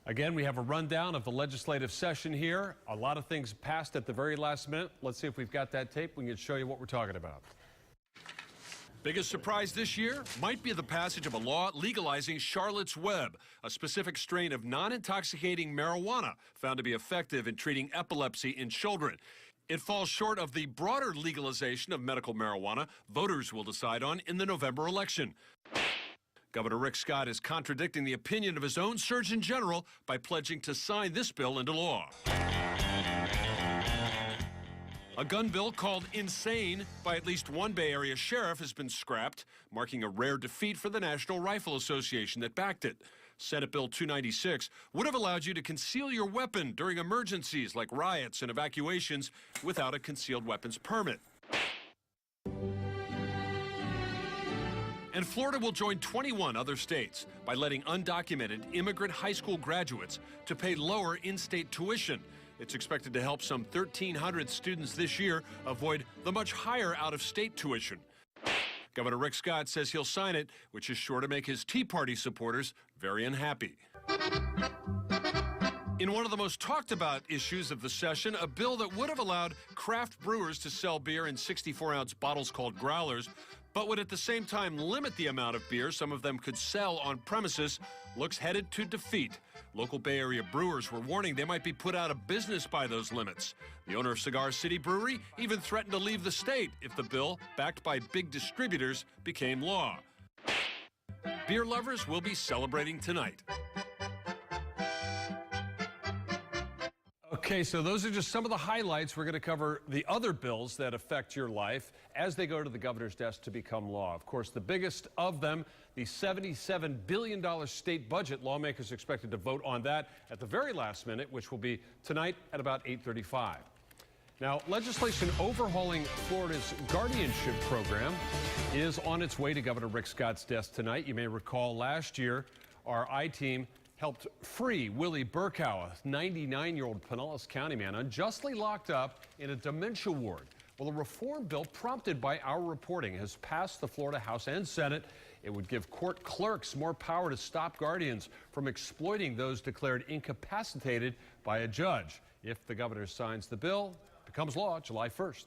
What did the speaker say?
Again, we have a rundown of the legislative session here. A lot of things passed at the very last minute. Let's see if we've got that tape. We can show you what we're talking about. Biggest surprise this year might be the passage of a law legalizing Charlotte's Web, a specific strain of non-intoxicating marijuana found to be effective in treating epilepsy in children. It falls short of the broader legalization of medical marijuana voters will decide on in the November election. Governor Rick Scott is contradicting the opinion of his own Surgeon General by pledging to sign this bill into law. A gun bill called insane by at least one Bay Area sheriff has been scrapped, marking a rare defeat for the National Rifle Association that backed it. Senate Bill 296 would have allowed you to conceal your weapon during emergencies like riots and evacuations without a concealed weapons permit. And Florida will join 21 other states by letting undocumented immigrant high school graduates to pay lower in-state tuition. It's expected to help some 1,300 students this year avoid the much higher out-of-state tuition. Governor Rick Scott says he'll sign it, which is sure to make his Tea Party supporters very unhappy. In one of the most talked about issues of the session, a bill that would have allowed craft brewers to sell beer in 64-ounce bottles called growlers, but would at the same time limit the amount of beer some of them could sell on premises, looks headed to defeat. Local Bay Area brewers were warning they might be put out of business by those limits. The owner of Cigar City Brewery even threatened to leave the state if the bill, backed by big distributors, became law. Beer lovers will be celebrating tonight. Okay, so those are just some of the highlights. We're going to cover the other bills that affect your life as they go to the governor's desk to become law. Of course, the biggest of them, the $77 billion state budget. Lawmakers are expected to vote on that at the very last minute, which will be tonight at about 8:35. Now, legislation overhauling Florida's guardianship program is on its way to Governor Rick Scott's desk tonight. You may recall last year, our I-Team helped free Willie Burkow, a 99-year-old Pinellas County man unjustly locked up in a dementia ward. Well, a reform bill prompted by our reporting has passed the Florida House and Senate. It would give court clerks more power to stop guardians from exploiting those declared incapacitated by a judge. If the governor signs the bill, it becomes law July 1st.